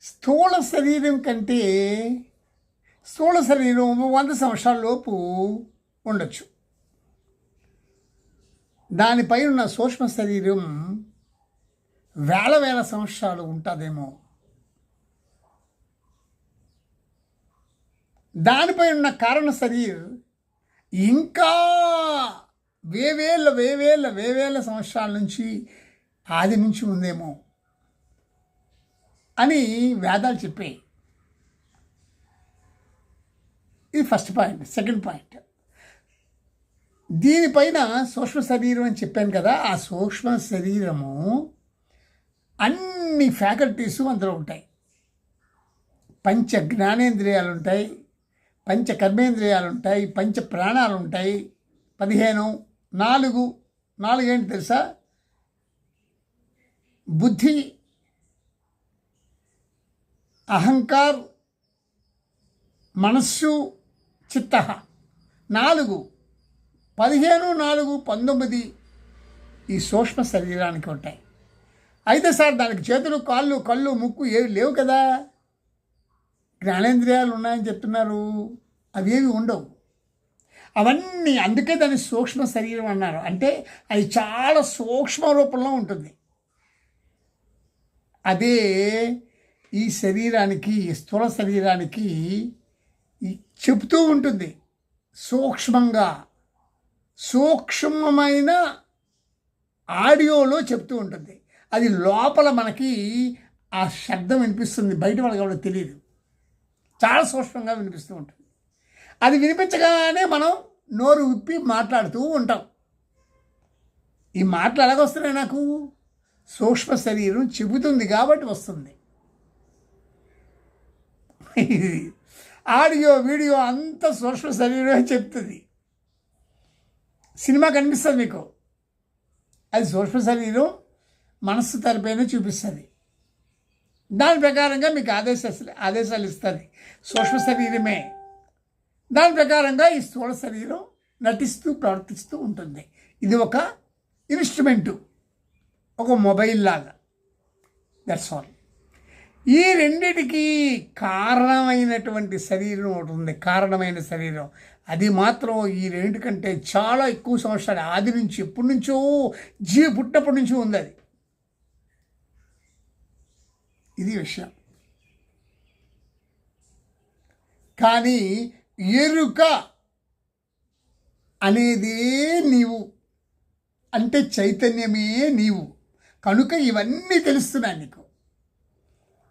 స్థూల శరీరం కంటే స్థూల శరీరం 100 సంవత్సరాల లోపు ఉండొచ్చు. దానిపై ఉన్న సూక్ష్మ శరీరం వేల సంవత్సరాలు ఉంటుందేమో. దానిపై ఉన్న కారణ శరీరం ఇంకా వేవేల సంవత్సరాల నుంచి ఆది నుంచి ఉందేమో అని వేదాలు చెప్పాయి. ఇది ఫస్ట్ పాయింట్. సెకండ్ పాయింట్, దీనిపైన సూక్ష్మ శరీరం అని చెప్పాను కదా, ఆ సూక్ష్మ శరీరము అన్ని ఫ్యాకల్టీసు అందులో ఉంటాయి. పంచ జ్ఞానేంద్రియాలు ఉంటాయి, పంచ కర్మేంద్రియాలు ఉంటాయి, పంచ ప్రాణాలు ఉంటాయి. 15 4 ఏంటి తెలుసా? బుద్ధి, అహంకార్, మనస్సు, చిత్త. 4 15 4 19 ఈ సూక్ష్మ శరీరానికి ఉంటాయి. అయితే సార్ దానికి చేతులు, కాళ్ళు, కళ్ళు, ముక్కు ఏవి లేవు కదా, జ్ఞానేంద్రియాలు ఉన్నాయని చెప్తున్నారు. అవేవి ఉండవు. అవన్నీ అందుకే దాన్ని సూక్ష్మ శరీరం అన్నారు. అంటే అది చాలా సూక్ష్మ రూపంలో ఉంటుంది. అదే ఈ శరీరానికి, స్థూల శరీరానికి చెప్తూ ఉంటుంది సూక్ష్మంగా, సూక్ష్మమైన ఆడియోలో చెప్తూ ఉంటుంది. అది లోపల మనకి ఆ శబ్దం వినిపిస్తుంది, బయట వాళ్ళకి ఎవరికి తెలియదు. చాలా సూక్ష్మంగా వినిపిస్తూ ఉంటుంది. అది వినిపించగానే మనం నోరు విప్పి మాట్లాడుతూ ఉంటాం. ఈ మాటలు ఎలాగొస్తున్నాయి? నాకు సూక్ష్మ శరీరం చెబుతుంది కాబట్టి వస్తుంది. ఆడియో వీడియో అంత సూక్ష్మ శరీరమే చెప్తుంది. సినిమా కనిపిస్తుంది మీకు, అది సూక్ష్మ శరీరం మనస్సు తరపైన చూపిస్తుంది. దాని ప్రకారంగా మీకు ఆదేశాలు ఇస్తుంది సూక్ష్మ శరీరమే. దాని ప్రకారంగా ఈ స్థూల శరీరం నటిస్తూ ప్రవర్తిస్తూ ఉంటుంది. ఇది ఒక ఇన్స్ట్రుమెంటు, ఒక మొబైల్ లాగా. That's all. ఈ రెండిటికి కారణమైనటువంటి శరీరం ఒకటి ఉంది, కారణమైన శరీరం. అది మాత్రం ఈ రెండింటి కంటే చాలా ఎక్కువ సంవత్సరాలు ఆది నుంచి, ఎప్పటి నుంచో పుట్టినప్పటి నుంచి ఉంది అది. ఇది విషయం. కానీ ఎరుక అనేదే నీవు, అంటే చైతన్యమే నీవు. కనుక ఇవన్నీ తెలుస్తున్నాయి నీకు.